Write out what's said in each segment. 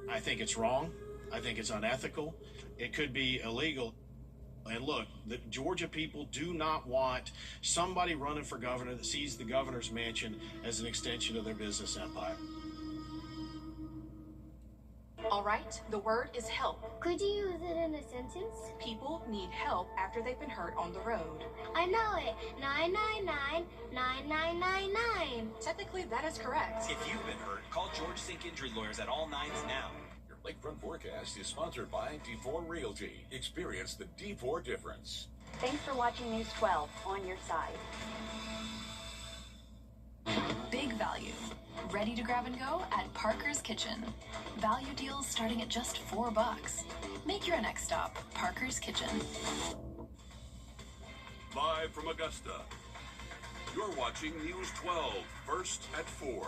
I think it's wrong. I think it's unethical. It could be illegal. And look, the Georgia people do not want somebody running for governor that sees the governor's mansion as an extension of their business empire. All right, the word is help. Could you use it in a sentence? People need help after they've been hurt on the road. I know it. 999 9999. Technically, that is correct. If you've been hurt, call George Sink Injury Lawyers at all nines now. Your Lakefront Forecast is sponsored by D4 Realty. Experience the D4 difference. Thanks for watching News 12 on your side. Big value. Ready to grab and go at Parker's Kitchen. Value deals starting at just $4. Make your next stop Parker's Kitchen. Live from Augusta, you're watching News 12, first at 4.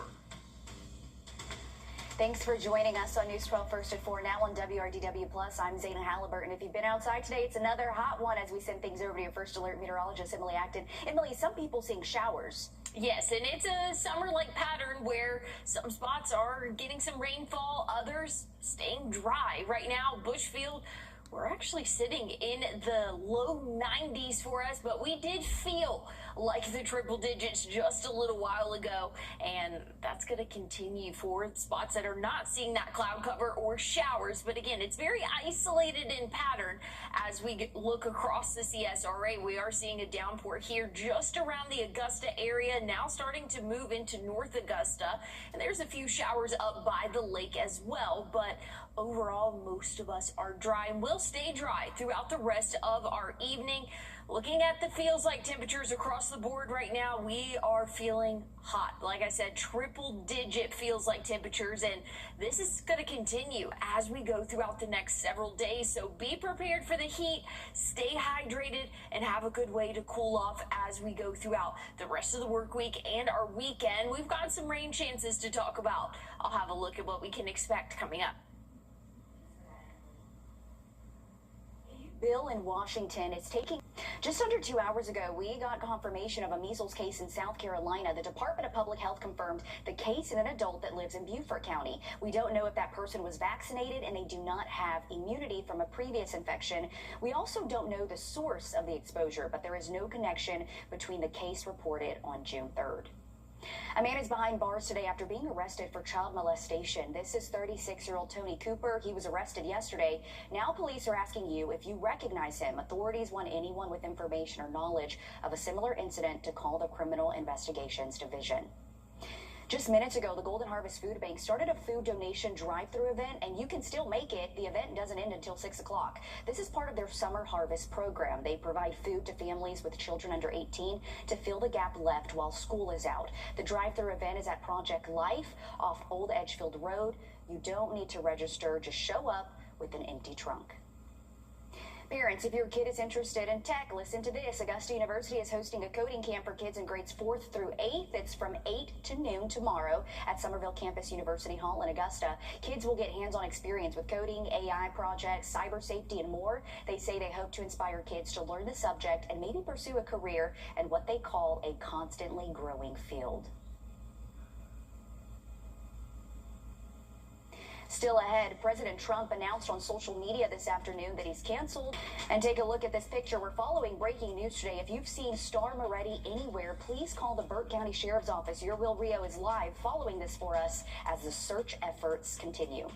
Thanks for joining us on News 12 First at 4, now on WRDW+. I'm Zayna Halliburton. If you've been outside today, it's another hot one as we send things over to your first alert meteorologist, Emily Acton. Emily, some people seeing showers. Yes, and it's a summer-like pattern where some spots are getting some rainfall, others staying dry. Right now, Bushfield, we're actually sitting in the low 90s for us, but we did feel like the triple digits just a little while ago, and that's going to continue for spots that are not seeing that cloud cover or showers. But again, it's very isolated in pattern as we look across the CSRA. We are seeing a downpour here just around the Augusta area, now starting to move into North Augusta, and there's a few showers up by the lake as well. But overall, most of us are dry and will stay dry throughout the rest of our evening. Looking at the feels like temperatures across the board right now, we are feeling hot. Like I said, triple digit feels like temperatures, and this is going to continue as we go throughout the next several days. So be prepared for the heat, stay hydrated, and have a good way to cool off as we go throughout the rest of the work week and our weekend. We've got some rain chances to talk about. I'll have a look at what we can expect coming up. Bill in Washington is taking... Just under 2 hours ago, we got confirmation of a measles case in South Carolina. The Department of Public Health confirmed the case in an adult that lives in Beaufort County. We don't know if that person was vaccinated, and they do not have immunity from a previous infection. We also don't know the source of the exposure, but there is no connection between the case reported on June 3rd. A man is behind bars today after being arrested for child molestation. This is 36-year-old Tony Cooper. He was arrested yesterday. Now police are asking you if you recognize him. Authorities want anyone with information or knowledge of a similar incident to call the Criminal Investigations Division. Just minutes ago, the Golden Harvest Food Bank started a food donation drive-through event, and you can still make it. The event doesn't end until 6 o'clock. This is part of their summer harvest program. They provide food to families with children under 18 to fill the gap left while school is out. The drive-through event is at Project Life off Old Edgefield Road. You don't need to register. Just show up with an empty trunk. Parents, if your kid is interested in tech, listen to this. Augusta University is hosting a coding camp for kids in grades 4th through 8th. It's from 8 to noon tomorrow at Somerville Campus University Hall in Augusta. Kids will get hands-on experience with coding, AI projects, cyber safety, and more. They say they hope to inspire kids to learn the subject and maybe pursue a career in what they call a constantly growing field. Still ahead, President Trump announced on social media this afternoon that he's canceled. And take a look at this picture. We're following breaking news today. If you've seen Star Moretti anywhere, please call the Burt County Sheriff's Office. Your Will Rio is live following this for us as the search efforts continue.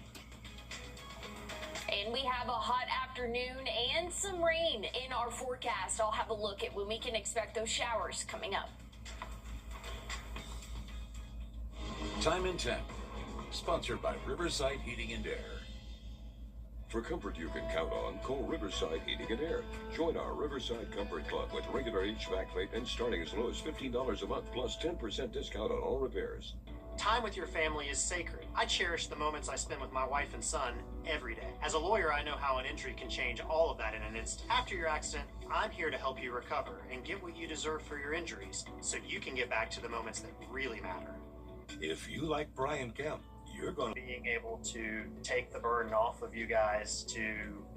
And we have a hot afternoon and some rain in our forecast. I'll have a look at when we can expect those showers coming up. Time and Temp. Sponsored by Riverside Heating and Air. For comfort you can count on, call Riverside Heating and Air. Join our Riverside Comfort Club with regular HVAC rate starting as low as $15 a month plus 10% discount on all repairs. Time with your family is sacred. I cherish the moments I spend with my wife and son every day. As a lawyer, I know how an injury can change all of that in an instant. After your accident, I'm here to help you recover and get what you deserve for your injuries so you can get back to the moments that really matter. If you like Brian Kemp, you're going to... Being able to take the burden off of you guys to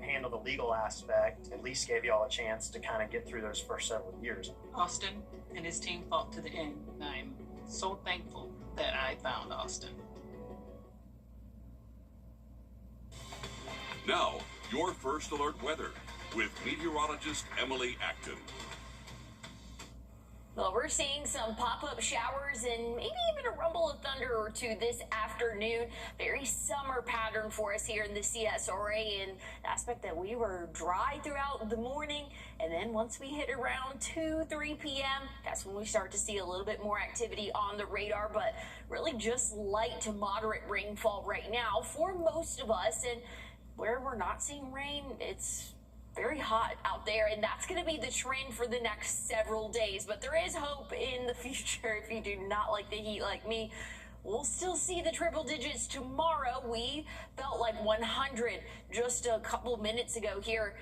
handle the legal aspect at least gave you all a chance to kind of get through those first several years. Austin and his team fought to the end. I'm so thankful that I found Austin. your first alert weather with meteorologist Emily Acton. Well, we're seeing some pop-up showers and maybe even a rumble of thunder or two this afternoon. Very summer pattern for us here in the CSRA, and the aspect that we were dry throughout the morning, and then once we hit around 2-3 p.m., that's when we start to see a little bit more activity on the radar, but really just light to moderate rainfall right now for most of us. And where we're not seeing rain, it's very hot out there, and that's going to be the trend for the next several days. But there is hope in the future. If you do not like the heat like me, we'll still see the triple digits tomorrow. We felt like 100 just a couple minutes ago here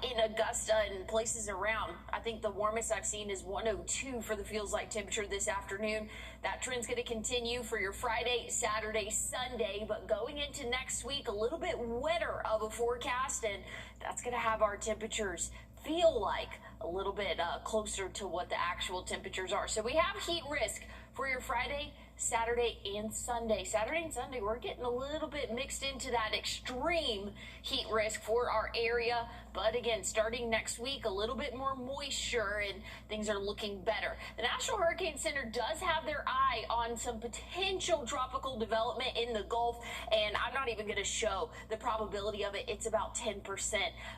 in Augusta and places around. I think the warmest I've seen is 102 for the feels like temperature this afternoon. That trend's going to continue for your Friday, Saturday, Sunday, but going into next week, a little bit wetter of a forecast, and that's going to have our temperatures feel like a little bit closer to what the actual temperatures are. So we have heat risk for your Friday, Saturday, and Sunday. Saturday and Sunday, we're getting a little bit mixed into that extreme heat risk for our area. But again, starting next week, a little bit more moisture and things are looking better. The National Hurricane Center does have their eye on some potential tropical development in the Gulf, and I'm not even going to show the probability of it. It's about 10%.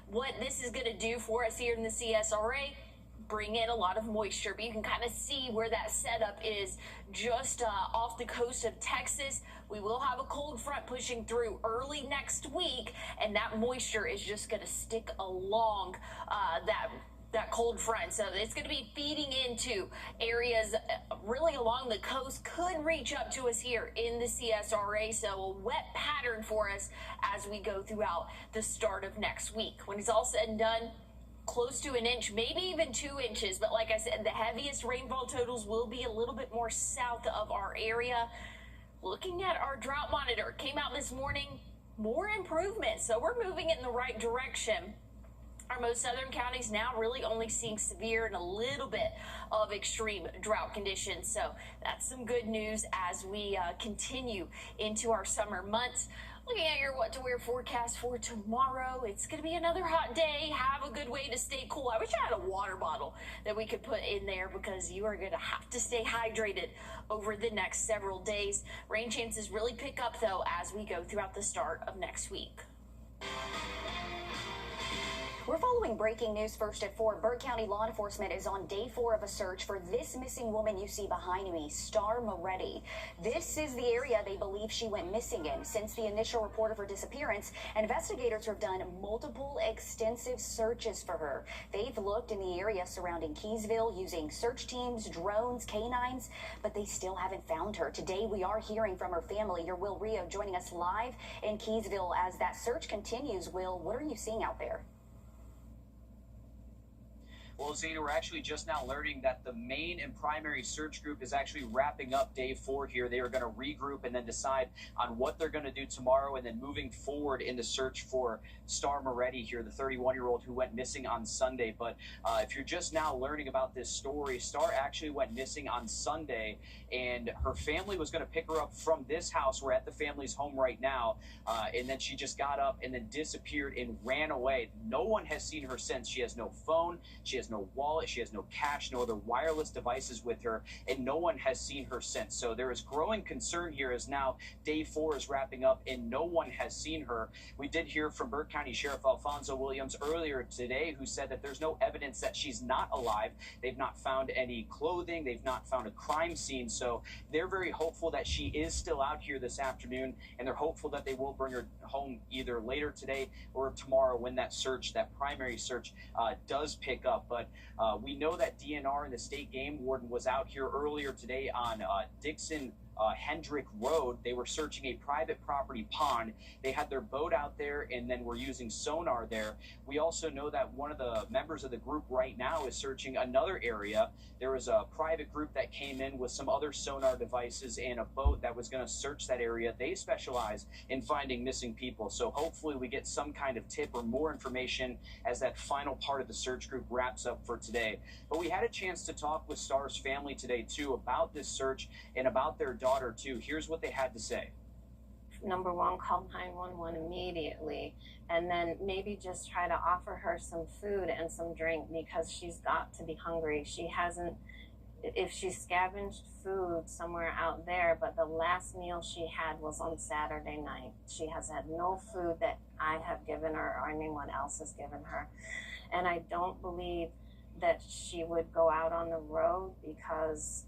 What this is going to do for us here in the CSRA, bring in a lot of moisture, but you can kind of see where that setup is just off the coast of Texas. We will have a cold front pushing through early next week, and that moisture is just going to stick along that cold front. So it's going to be feeding into areas really along the coast, could reach up to us here in the CSRA. So a wet pattern for us as we go throughout the start of next week. When it's all said and done, close to an inch, maybe even 2 inches. But like I said, the heaviest rainfall totals will be a little bit more south of our area. Looking at our drought monitor, came out this morning, more improvement. So we're moving in the right direction. Our most southern counties now really only seeing severe and a little bit of extreme drought conditions. So that's some good news as we continue into our summer months. Looking at your what to wear forecast for tomorrow, it's going to be another hot day. Have a good way to stay cool. I wish I had a water bottle that we could put in there because you are going to have to stay hydrated over the next several days. Rain chances really pick up, though, as we go throughout the start of next week. We're following breaking news first at 4. Burke County law enforcement is on day 4 of a search for this missing woman you see behind me, Star Moretti. This is the area they believe she went missing in. Since the initial report of her disappearance, investigators have done multiple extensive searches for her. They've looked in the area surrounding Keysville using search teams, drones, canines, but they still haven't found her. Today we are hearing from her family. Your Will Rio joining us live in Keysville as that search continues. Will, what are you seeing out there? Well, Zena, we're actually just now learning that the main and primary search group is actually wrapping up day 4 here. They are going to regroup and then decide on what they're going to do tomorrow and then moving forward in the search for Star Moretti here, the 31-year-old who went missing on Sunday. But if you're just now learning about this story, Star actually went missing on Sunday, and her family was going to pick her up from this house. We're at the family's home right now, and then she just got up and then disappeared and ran away. No one has seen her since. She has no phone. She has no wallet, she has no cash, no other wireless devices with her, and no one has seen her since. So there is growing concern here as now day 4 is wrapping up and no one has seen her. We did hear from Burke County Sheriff Alfonso Williams earlier today, who said that there's no evidence that she's not alive. They've not found any clothing, they've not found a crime scene, so they're very hopeful that she is still out here this afternoon, and they're hopeful that they will bring her home either later today or tomorrow when that search, that primary search, does pick up. But we know that DNR and the state game warden was out here earlier today on Dixon Hendrick Road. They were searching a private property pond. They had their boat out there and then were using sonar there. We also know that one of the members of the group right now is searching another area. There was a private group that came in with some other sonar devices and a boat that was going to search that area. They specialize in finding missing people. So hopefully we get some kind of tip or more information as that final part of the search group wraps up for today. But we had a chance to talk with Star's family today too about this search and about their daughter too. Here's what they had to say. number one, call 911 immediately, and then maybe just try to offer her some food and some drink because she's got to be hungry. She hasn't, if she scavenged food somewhere out there, but the last meal she had was on Saturday night. She has had no food that I have given her or anyone else has given her. And I don't believe that she would go out on the road because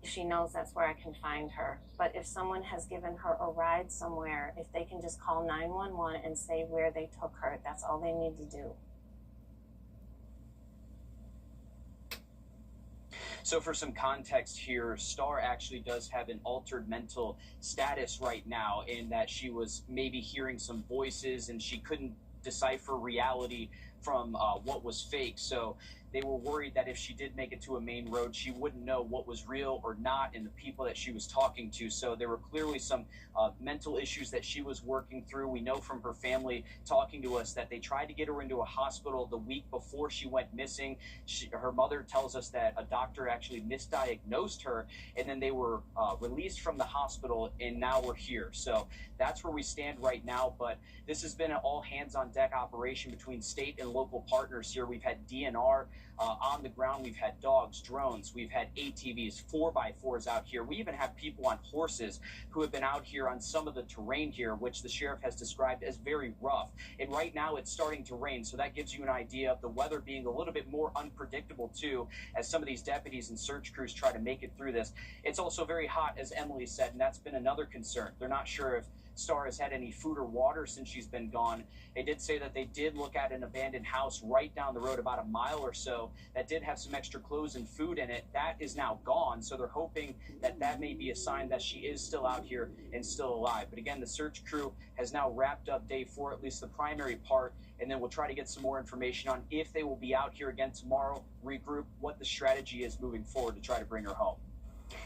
she knows that's where I can find her. But if someone has given her a ride somewhere, if they can just call 911 and say where they took her, that's all they need to do. So for some context here, Star actually does have an altered mental status right now in that she was maybe hearing some voices and she couldn't decipher reality from what was fake. So they were worried that if she did make it to a main road, she wouldn't know what was real or not in the people that she was talking to. So there were clearly some mental issues that she was working through. We know from her family talking to us that they tried to get her into a hospital the week before she went missing. Her mother tells us that a doctor actually misdiagnosed her, and then they were released from the hospital, and now we're here. So that's where we stand right now. But this has been an all hands on deck operation between state and local partners here. We've had DNR on the ground. We've had dogs, drones. We've had ATVs, 4x4s out here. We even have people on horses who have been out here on some of the terrain here, which the sheriff has described as very rough. And right now it's starting to rain, so that gives you an idea of the weather being a little bit more unpredictable too, as some of these deputies and search crews try to make it through this. It's also very hot, as Emily said, and that's been another concern. They're not sure if Star has had any food or water since she's been gone. They did say that they did look at an abandoned house right down the road about a mile or so that did have some extra clothes and food in it. That is now gone, so they're hoping that that may be a sign that she is still out here and still alive. But again, the search crew has now wrapped up day 4, at least the primary part, and then we'll try to get some more information on if they will be out here again tomorrow, regroup, what the strategy is moving forward to try to bring her home.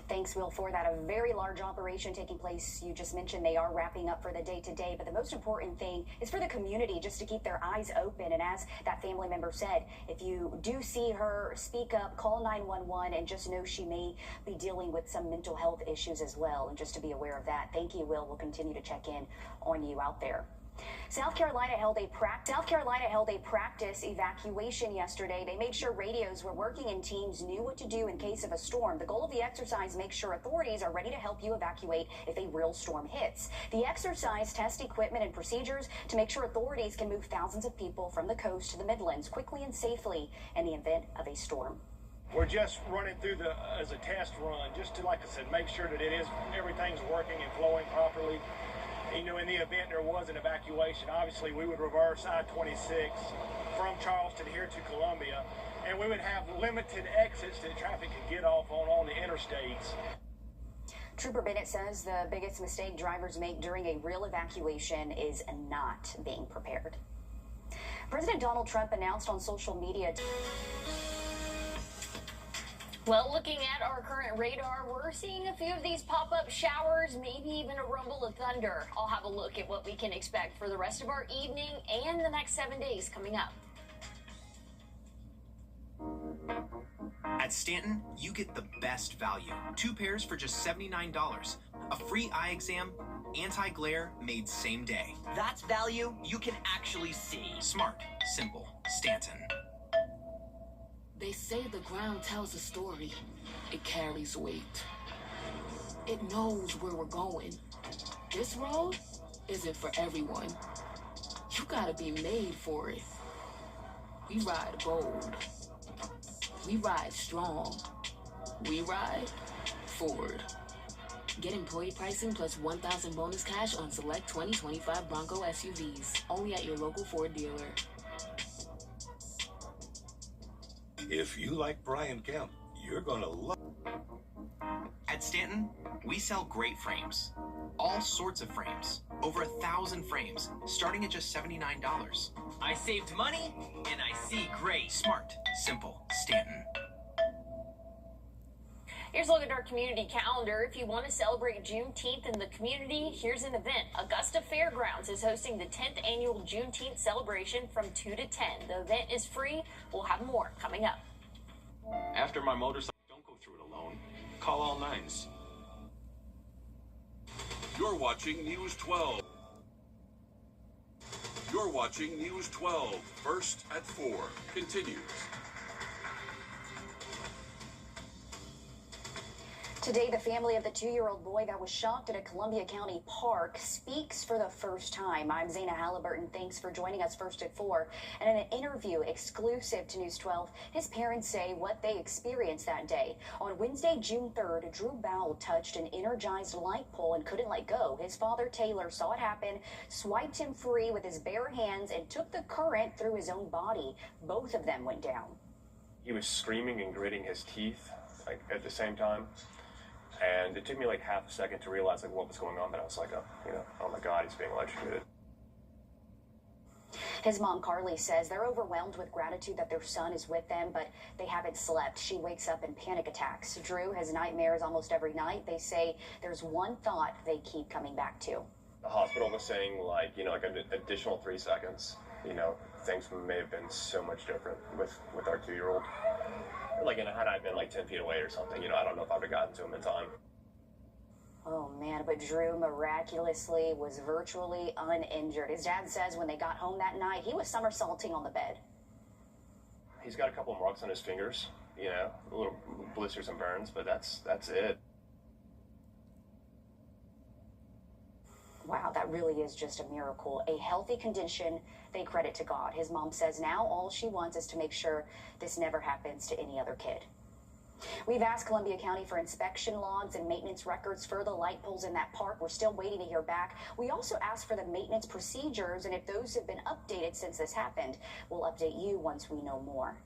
Thanks, Will, for that. A very large operation taking place. You just mentioned they are wrapping up for the day today, but the most important thing is for the community just to keep their eyes open. And as that family member said, if you do see her, speak up, call 911, and just know she may be dealing with some mental health issues as well, and just to be aware of that. Thank you, Will. We'll continue to check in on you out there. South Carolina held a practice evacuation yesterday. They made sure radios were working and teams knew what to do in case of a storm. The goal of the exercise makes sure authorities are ready to help you evacuate if a real storm hits. The exercise tests equipment and procedures to make sure authorities can move thousands of people from the coast to the Midlands quickly and safely in the event of a storm. We're just running through as a test run, just to, like I said, make sure that everything's working and flowing properly. You know, in the event there was an evacuation, obviously we would reverse I-26 from Charleston here to Columbia, and we would have limited exits that traffic could get off on the interstates. Trooper Bennett says the biggest mistake drivers make during a real evacuation is not being prepared. President Donald Trump announced on social media. Well, looking at our current radar, we're seeing a few of these pop-up showers, maybe even a rumble of thunder. I'll have a look at what we can expect for the rest of our evening and the next 7 days coming up. At Stanton, you get the best value. 2 pairs for just $79. A free eye exam, anti-glare made same day. That's value you can actually see. Smart, simple, Stanton. They say the ground tells a story. It carries weight. It knows where we're going. This road isn't for everyone. You gotta be made for it. We ride bold. We ride strong. We ride forward. Get employee pricing plus $1,000 bonus cash on select 2025 Bronco SUVs. Only at your local Ford dealer. If you like Brian Kemp, you're gonna love. At Stanton, we sell great frames. All sorts of frames. Over 1,000 frames, starting at just $79. I saved money, and I see great. Smart, simple, Stanton. Here's a look at our community calendar. If you want to celebrate Juneteenth in the community, here's an event. Augusta Fairgrounds is hosting the 10th annual Juneteenth celebration from 2 to 10. The event is free. We'll have more coming up. After my motorcycle, don't go through it alone. Call all nines. You're watching News 12. You're watching News 12. First at 4 continues. Today, the family of the 2-year-old boy that was shot at a Columbia County park speaks for the first time. I'm Zaina Halliburton. Thanks for joining us first at 4. And in an interview exclusive to News 12, his parents say what they experienced that day. On Wednesday, June 3rd, Drew Bowell touched an energized light pole and couldn't let go. His father, Taylor, saw it happen, swiped him free with his bare hands, and took the current through his own body. Both of them went down. He was screaming and gritting his teeth at the same time. And it took me like half a second to realize what was going on, but I was like, oh my God, he's being electrocuted. His mom, Carly, says they're overwhelmed with gratitude that their son is with them, but they haven't slept. She wakes up in panic attacks. Drew has nightmares almost every night. They say there's one thought they keep coming back to. The hospital was saying like an additional 3 seconds. Things may have been so much different with our 2-year-old. Had I been 10 feet away or something, I don't know if I would have gotten to him in time. Oh, man, but Drew miraculously was virtually uninjured. His dad says when they got home that night, he was somersaulting on the bed. He's got a couple of marks on his fingers, little blisters and burns, but that's it. Wow, that really is just a miracle. A healthy condition they credit to God. His mom says now all she wants is to make sure this never happens to any other kid. We've asked Columbia County for inspection logs and maintenance records for the light poles in that park. We're still waiting to hear back. We also asked for the maintenance procedures and if those have been updated since this happened. We'll update you once we know more.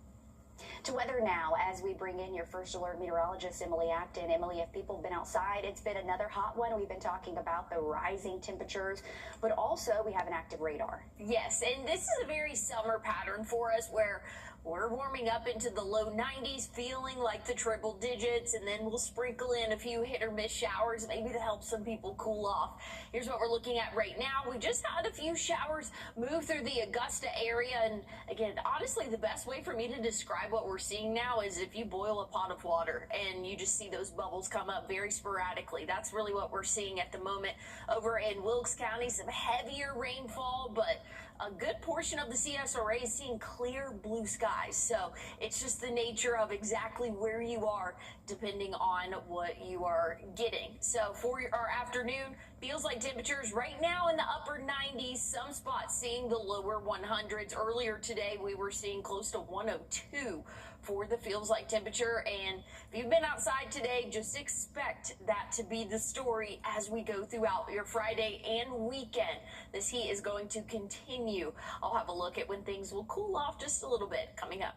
To weather now, as we bring in your first alert meteorologist, Emily Acton. Emily, if people have been outside, it's been another hot one. We've been talking about the rising temperatures, but also we have an active radar. Yes, and this is a very summer pattern for us where we're warming up into the low 90s, feeling like the triple digits, and then we'll sprinkle in a few hit or miss showers, maybe to help some people cool off. Here's what we're looking at right now. We just had a few showers move through the Augusta area, and again, honestly, the best way for me to describe what we're seeing now is if you boil a pot of water and you just see those bubbles come up very sporadically. That's really what we're seeing at the moment over in Wilkes County. Some heavier rainfall, but a good portion of the CSRA is seeing clear blue skies. So it's just the nature of exactly where you are depending on what you are getting. So for our afternoon, feels like temperatures right now in the upper 90s, some spots seeing the lower 100s. Earlier today, we were seeing close to 102 for the feels like temperature. And if you've been outside today, just expect that to be the story as we go throughout your Friday and weekend. This heat is going to continue. I'll have a look at when things will cool off just a little bit coming up.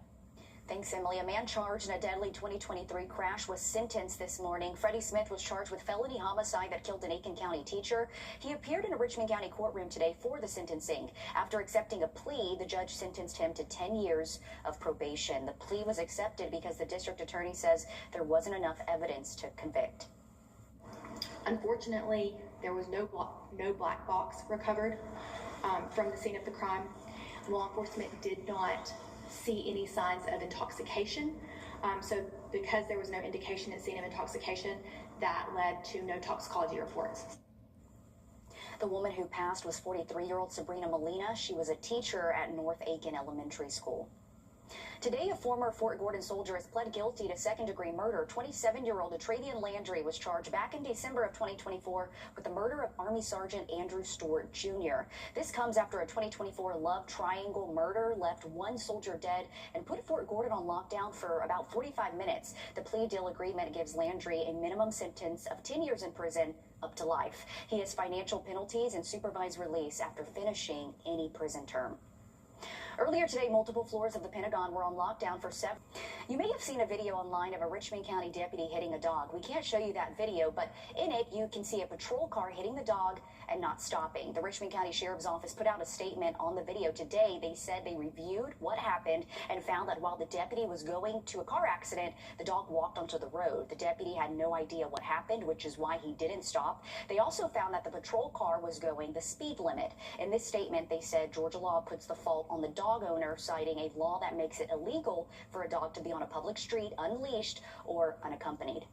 Thanks, Emily. A man charged in a deadly 2023 crash was sentenced this morning. Freddie Smith was charged with felony homicide that killed an Aiken County teacher. He appeared in a Richmond County courtroom today for the sentencing. After accepting a plea, the judge sentenced him to 10 years of probation. The plea was accepted because the district attorney says there wasn't enough evidence to convict. Unfortunately, there was no black box recovered from the scene of the crime. Law enforcement did not see any signs of intoxication. So because there was no indication at scene of intoxication, that led to no toxicology reports. The woman who passed was 43-year-old Sabrina Molina. She was a teacher at North Aiken Elementary School. Today, a former Fort Gordon soldier has pled guilty to second-degree murder. 27-year-old Atravian Landry was charged back in December of 2024 with the murder of Army Sergeant Andrew Stewart Jr. This comes after a 2024 love triangle murder left one soldier dead and put Fort Gordon on lockdown for about 45 minutes. The plea deal agreement gives Landry a minimum sentence of 10 years in prison up to life. He has financial penalties and supervised release after finishing any prison term. Earlier today, multiple floors of the Pentagon were on lockdown for 7. You may have seen a video online of a Richmond County deputy hitting a dog. We can't show you that video, but in it, you can see a patrol car hitting the dog and not stopping. The Richmond County Sheriff's Office put out a statement on the video today. They said they reviewed what happened and found that while the deputy was going to a car accident, the dog walked onto the road. The deputy had no idea what happened, which is why he didn't stop. They also found that the patrol car was going the speed limit. In this statement, they said Georgia law puts the fault on the dog owner, citing a law that makes it illegal for a dog to be on a public street unleashed or unaccompanied.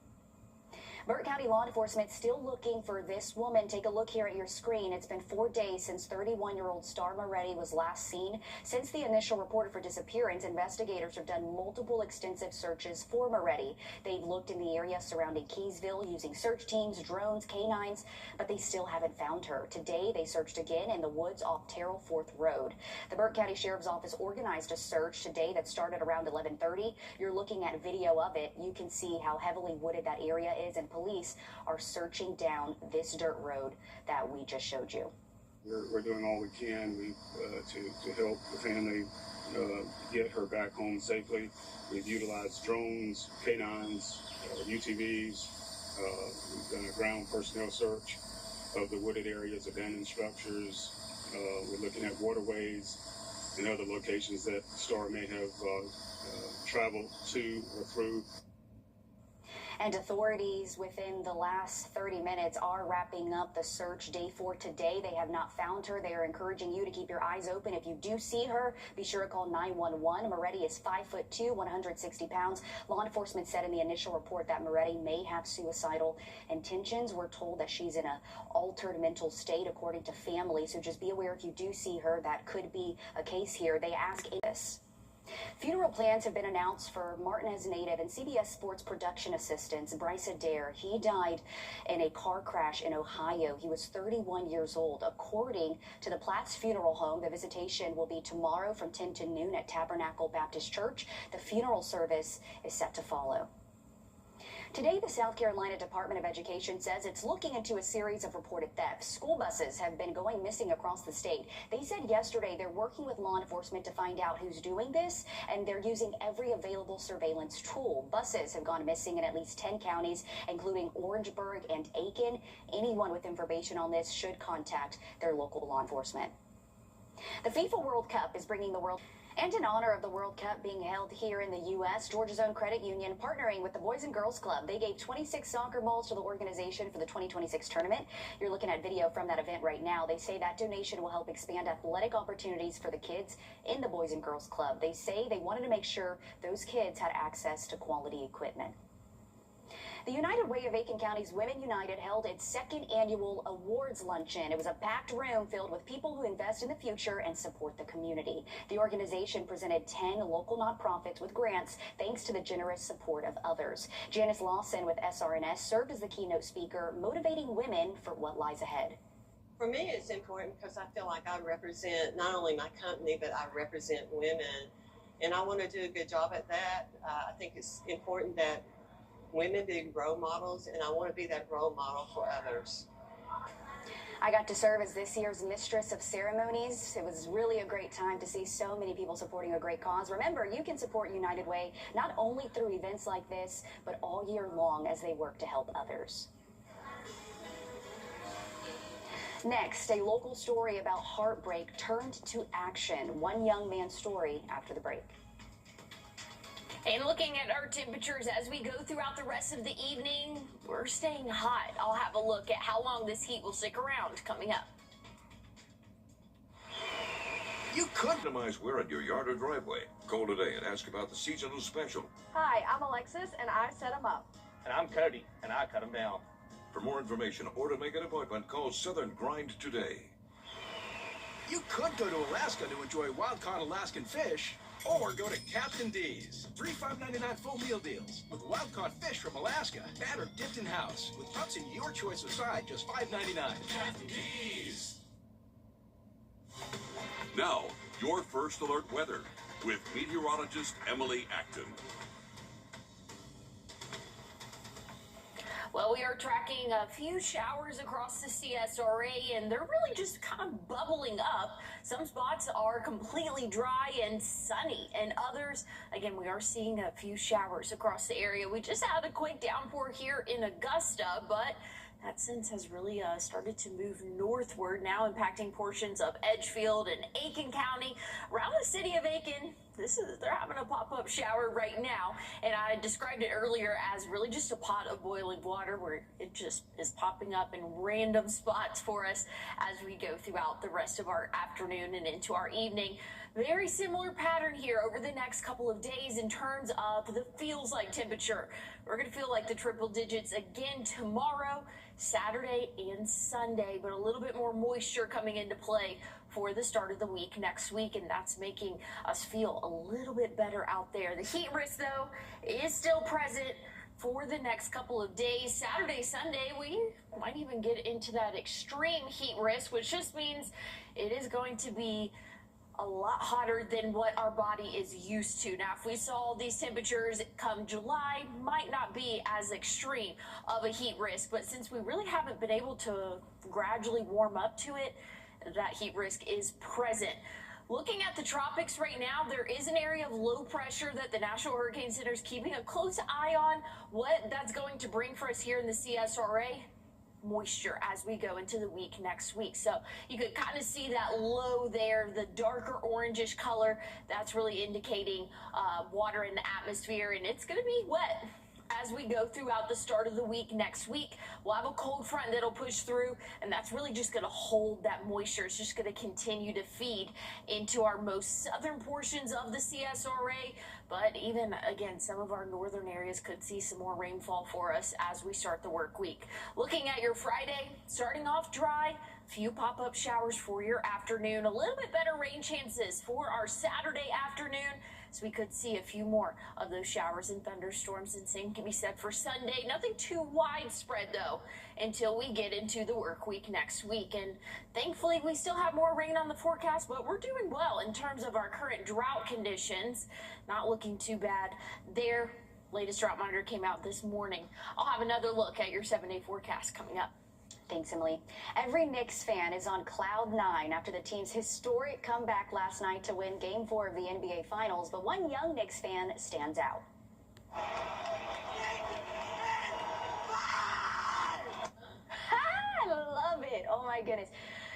Burke County law enforcement still looking for this woman. Take a look here at your screen. It's been 4 days since 31-year-old Star Moretti was last seen. Since the initial report of her disappearance, investigators have done multiple extensive searches for Moretti. They've looked in the area surrounding Keysville using search teams, drones, canines, but they still haven't found her. Today, they searched again in the woods off Terrell 4th Road. The Burke County Sheriff's Office organized a search today that started around 11:30. You're looking at video of it. You can see how heavily wooded that area is, and police are searching down this dirt road that we just showed you. We're doing all we can to help the family get her back home safely. We've utilized drones, canines, UTVs. We've done a ground personnel search of the wooded areas, abandoned structures. We're looking at waterways and other locations that Star may have traveled to or through. And authorities within the last 30 minutes are wrapping up the search. Day 4 today. They have not found her. They are encouraging you to keep your eyes open. If you do see her, be sure to call 911. Moretti is 5'2", 160 pounds. Law enforcement said in the initial report that Moretti may have suicidal intentions. We're told that she's in an altered mental state, according to family. So just be aware if you do see her, that could be a case here. They ask this. Funeral plans have been announced for Martinez native and CBS Sports production assistant Bryce Adair. He died in a car crash in Ohio. He was 31 years old. According to the Platts Funeral Home, the visitation will be tomorrow from 10 to noon at Tabernacle Baptist Church. The funeral service is set to follow. Today, the South Carolina Department of Education says it's looking into a series of reported thefts. School buses have been going missing across the state. They said yesterday they're working with law enforcement to find out who's doing this, and they're using every available surveillance tool. Buses have gone missing in at least 10 counties, including Orangeburg and Aiken. Anyone with information on this should contact their local law enforcement. The FIFA World Cup is bringing the world... And in honor of the World Cup being held here in the U.S., Georgia's own credit union partnering with the Boys and Girls Club. They gave 26 soccer balls to the organization for the 2026 tournament. You're looking at video from that event right now. They say that donation will help expand athletic opportunities for the kids in the Boys and Girls Club. They say they wanted to make sure those kids had access to quality equipment. The United Way of Aiken County's Women United held its second annual awards luncheon. It was a packed room filled with people who invest in the future and support the community. The organization presented 10 local nonprofits with grants thanks to the generous support of others. Janice Lawson with SRNS served as the keynote speaker, motivating women for what lies ahead. For me, it's important because I feel like I represent not only my company, but I represent women. And I want to do a good job at that. I think it's important that women be role models, and I want to be that role model for others. I got to serve as this year's Mistress of Ceremonies. It was really a great time to see so many people supporting a great cause. Remember, you can support United Way not only through events like this, but all year long as they work to help others. Next, a local story about heartbreak turned to action. One young man's story after the break. And looking at our temperatures as we go throughout the rest of the evening, we're staying hot. I'll have a look at how long this heat will stick around coming up. You could minimize wear in your yard or driveway. Call today and ask about the seasonal special. Hi, I'm Alexis, and I set them up. And I'm Cody, and I cut them down. For more information or to make an appointment, call Southern Grind today. You could go to Alaska to enjoy wild-caught Alaskan fish, or go to Captain D's. 3 $5.99 full meal deals with wild-caught fish from Alaska, battered, dipped in house, with cups in your choice of side, just $5.99. Captain D's. Now, your first alert weather with meteorologist Emily Acton. Well, we are tracking a few showers across the CSRA, and they're really just kind of bubbling up. Some spots are completely dry and sunny, and others, again, we are seeing a few showers across the area. We just had a quick downpour here in Augusta, but that sense has really started to move northward, now impacting portions of Edgefield and Aiken County. Around the city of Aiken, they're having a pop-up shower right now, and I described it earlier as really just a pot of boiling water where it just is popping up in random spots for us as we go throughout the rest of our afternoon and into our evening. Very similar pattern here over the next couple of days in terms of the feels like temperature. We're going to feel like the triple digits again tomorrow, Saturday and Sunday, but a little bit more moisture coming into play for the start of the week next week, and that's making us feel a little bit better out there. The heat risk, though, is still present for the next couple of days. Saturday, Sunday, we might even get into that extreme heat risk, which just means it is going to be a lot hotter than what our body is used to. Now, if we saw these temperatures come July, might not be as extreme of a heat risk, but since we really haven't been able to gradually warm up to it, that heat risk is present. Looking at the tropics right now, there is an area of low pressure that the National Hurricane Center is keeping a close eye on. What that's going to bring for us here in the CSRA? Moisture as we go into the week next week. So you could kind of see that low there, the darker orangish color. That's really indicating water in the atmosphere, and it's going to be wet as we go throughout the start of the week next week. We'll have a cold front that'll push through, and that's really just going to hold that moisture. It's just going to continue to feed into our most southern portions of the CSRA. But even, again, some of our northern areas could see some more rainfall for us as we start the work week. Looking at your Friday, starting off dry, few pop-up showers for your afternoon, a little bit better rain chances for our Saturday afternoon. So we could see a few more of those showers and thunderstorms, and same can be said for Sunday. Nothing too widespread, though, until we get into the work week next week. And thankfully, we still have more rain on the forecast, but we're doing well in terms of our current drought conditions. Not looking too bad there. Latest drought monitor came out this morning. I'll have another look at your 7-day forecast coming up. Thanks, Emily. Every Knicks fan is on cloud nine after the team's historic comeback last night to win Game 4 of the NBA Finals, but one young Knicks fan stands out. I love it. Oh, my goodness.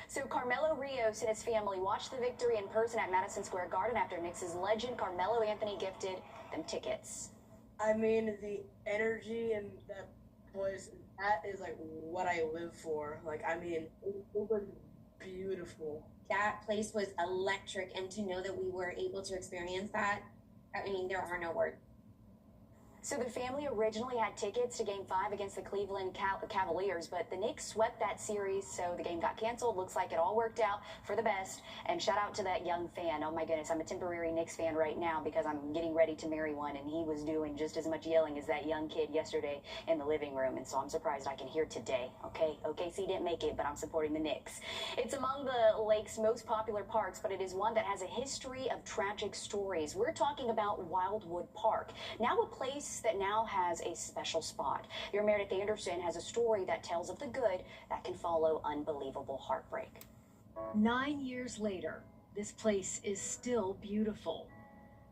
So Carmelo Rios and his family watched the victory in person at Madison Square Garden after Knicks' legend Carmelo Anthony gifted them tickets. I mean, the energy and that place, that is like what I live for. Like, I mean, it was beautiful. That place was electric, and to know that we were able to experience that, I mean, there are no words. So the family originally had tickets to Game 5 against the Cleveland Cavaliers, but the Knicks swept that series, so the game got canceled. Looks like it all worked out for the best. And shout out to that young fan. Oh my goodness, I'm a temporary Knicks fan right now because I'm getting ready to marry one, and he was doing just as much yelling as that young kid yesterday in the living room, and so I'm surprised I can hear today. Okay, OKC didn't make it, but I'm supporting the Knicks. It's among the lake's most popular parks, but it is one that has a history of tragic stories. We're talking about Wildwood Park, now a place that now has a special spot. Your Meredith Anderson has a story that tells of the good that can follow unbelievable heartbreak. 9 years later, this place is still beautiful.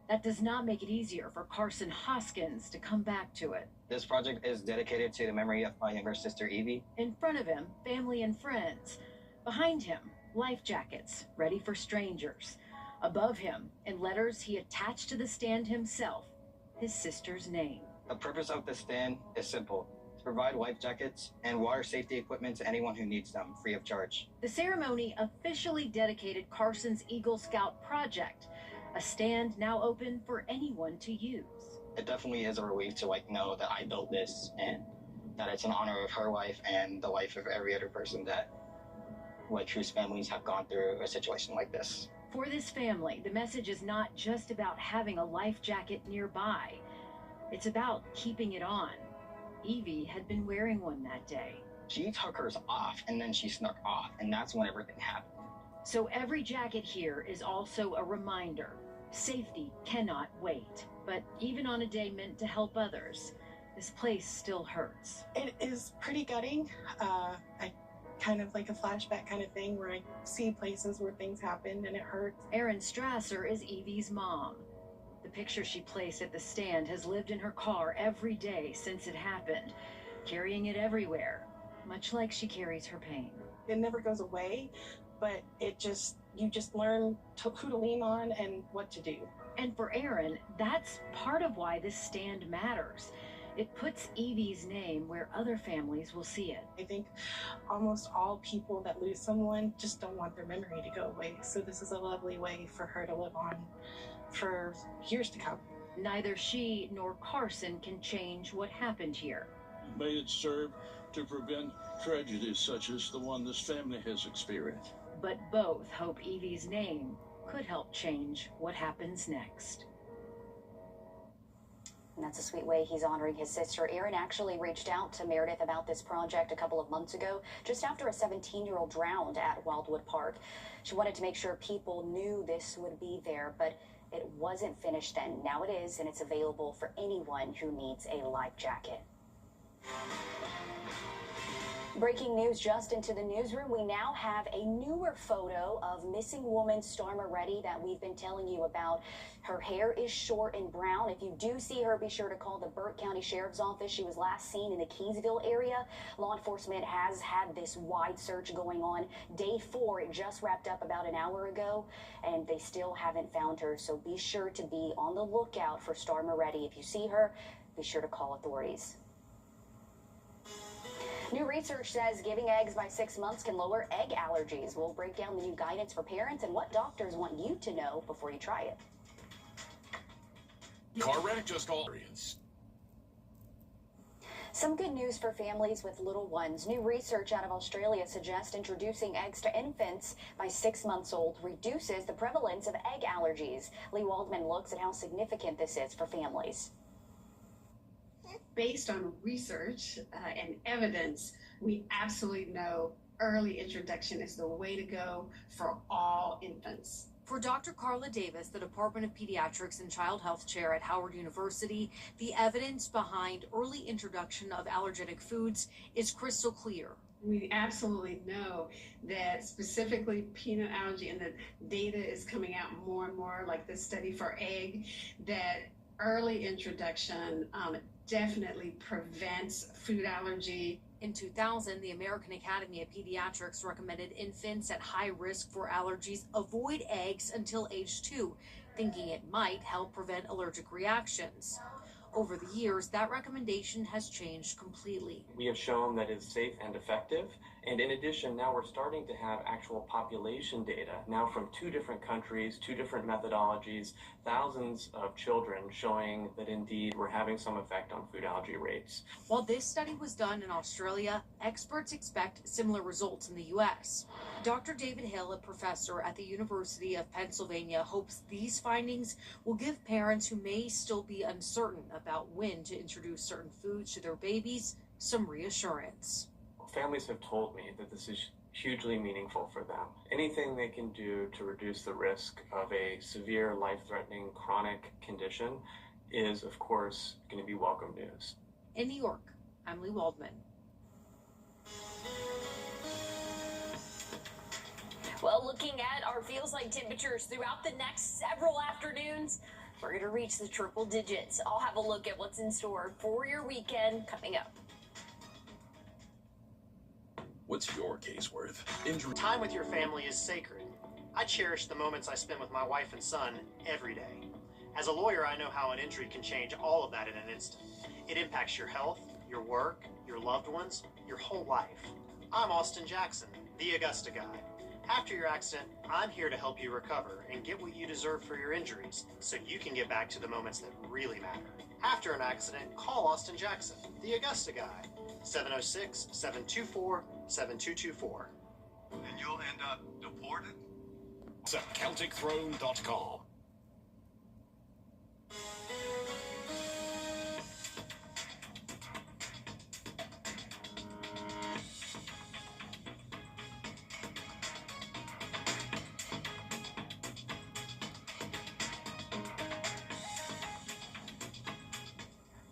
That does not make it easier for Carson Hoskins to come back to it. This project is dedicated to the memory of my younger sister, Evie. In front of him, family and friends. Behind him, life jackets, ready for strangers. Above him, in letters he attached to the stand himself, his sister's name. The purpose of the stand is simple: to provide life jackets and water safety equipment to anyone who needs them, free of charge. The ceremony officially dedicated Carson's Eagle Scout project, a stand now open for anyone to use. It definitely is a relief to know that I built this and that it's in honor of her life and the life of every other person that whose families have gone through a situation like this. For this family, the message is not just about having a life jacket nearby. It's about keeping it on. Evie had been wearing one that day. She took hers off and then she snuck off, and that's when everything happened. So every jacket here is also a reminder. Safety cannot wait. But even on a day meant to help others, this place still hurts. It is pretty gutting. I kind of like a flashback kind of thing where I see places where things happened and it hurts. Erin Strasser is Evie's mom. The picture she placed at the stand has lived in her car every day since it happened, carrying it everywhere, much like she carries her pain. It never goes away, but you just learn who to lean on and what to do. And for Aaron, that's part of why this stand matters. It puts Evie's name where other families will see it. I think almost all people that lose someone just don't want their memory to go away. So this is a lovely way for her to live on for years to come. Neither she nor Carson can change what happened here. May it serve to prevent tragedies such as the one this family has experienced. But both hope Evie's name could help change what happens next. And that's a sweet way he's honoring his sister. Aaron actually reached out to Meredith about this project a couple of months ago, just after a 17-year-old drowned at Wildwood Park. She wanted to make sure people knew this would be there, but it wasn't finished then. Now it is, and it's available for anyone who needs a life jacket. Breaking news just into the newsroom. We now have a newer photo of missing woman Storma Reddy that we've been telling you about. Her hair is short and brown. If you do see her, be sure to call the Burke County Sheriff's Office. She was last seen in the Keysville area. Law enforcement has had this wide search going on. Day 4, it just wrapped up about an hour ago, and they still haven't found her. So be sure to be on the lookout for Storma Reddy. If you see her, be sure to call authorities. New research says giving eggs by 6 months can lower egg allergies. We'll break down the new guidance for parents and what doctors want you to know before you try it. Car wreck just called. Some good news for families with little ones. New research out of Australia suggests introducing eggs to infants by 6 months old reduces the prevalence of egg allergies. Lee Waldman looks at how significant this is for families. Based on research and evidence, we absolutely know early introduction is the way to go for all infants. For Dr. Carla Davis, the Department of Pediatrics and Child Health Chair at Howard University, the evidence behind early introduction of allergenic foods is crystal clear. We absolutely know that specifically peanut allergy, and the data is coming out more and more, like this study for egg, that early introduction definitely prevents food allergy. In 2000, the American Academy of Pediatrics recommended infants at high risk for allergies avoid eggs until age 2, thinking it might help prevent allergic reactions. Over the years, that recommendation has changed completely. We have shown that it's safe and effective. And in addition, now we're starting to have actual population data, now from 2 different countries, 2 different methodologies, thousands of children showing that indeed we're having some effect on food allergy rates. While this study was done in Australia, experts expect similar results in the U.S. Dr. David Hill, a professor at the University of Pennsylvania, hopes these findings will give parents who may still be uncertain about when to introduce certain foods to their babies some reassurance. Families have told me that this is hugely meaningful for them. Anything they can do to reduce the risk of a severe, life-threatening chronic condition is, of course, going to be welcome news. In New York, I'm Lee Waldman. Well, looking at our feels-like temperatures throughout the next several afternoons, we're going to reach the triple digits. I'll have a look at what's in store for your weekend coming up. What's your case worth? Time with your family is sacred. I cherish the moments I spend with my wife and son every day. As a lawyer, I know how an injury can change all of that in an instant. It impacts your health, your work, your loved ones, your whole life. I'm Austin Jackson, the Augusta guy. After your accident, I'm here to help you recover and get what you deserve for your injuries so you can get back to the moments that really matter. After an accident, call Austin Jackson, the Augusta guy. 706-724-7224. And you'll end up deported? It's at CelticThrone.com.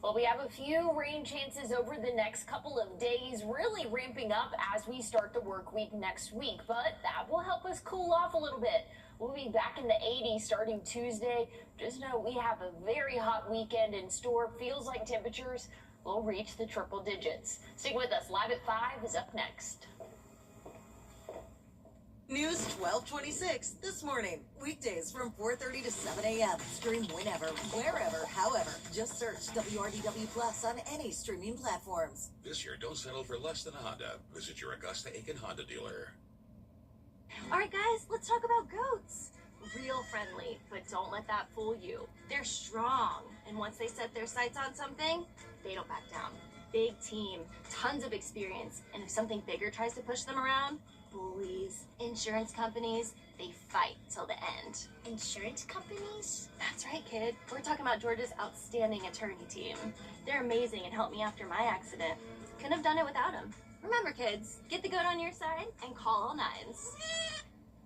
Well, we have a few rain chances over the next couple of days, really ramping up as we start the work week next week, but that will help us cool off a little bit. We'll be back in the 80s starting Tuesday. Just know we have a very hot weekend in store. Feels like temperatures will reach the triple digits. Stick with us. Live at 5 is up next. News 1226 this morning. Weekdays from 4:30 to 7 a.m. Stream whenever, wherever, however. Just search WRDW Plus on any streaming platforms. This year, don't settle for less than a Honda. Visit your Augusta Aiken Honda dealer. All right, guys, let's talk about goats. Real friendly, but don't let that fool you. They're strong, and once they set their sights on something, they don't back down. Big team, tons of experience, and if something bigger tries to push them around, bullies, insurance companies, they fight till the end. Insurance companies? That's right, kid. We're talking about Georgia's outstanding attorney team. They're amazing and helped me after my accident. Couldn't have done it without them. Remember, kids, get the goat on your side and call all nines.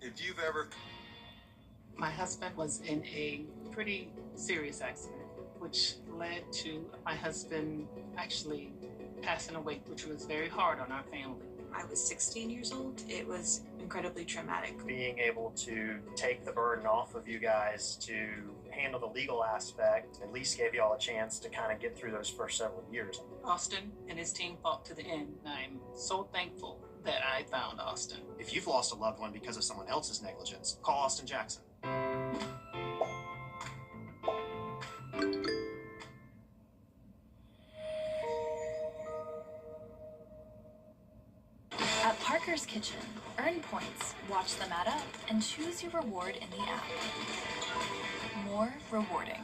If you've ever... My husband was in a pretty serious accident, which led to my husband actually passing away, which was very hard on our family. I was 16 years old. It was incredibly traumatic. Being able to take the burden off of you guys to handle the legal aspect at least gave you all a chance to kind of get through those first several years. Austin and his team fought to the end. I'm so thankful that I found Austin. If you've lost a loved one because of someone else's negligence, call Austin Jackson. At Parker's Kitchen, earn points, watch them add up, and choose your reward in the app. More rewarding.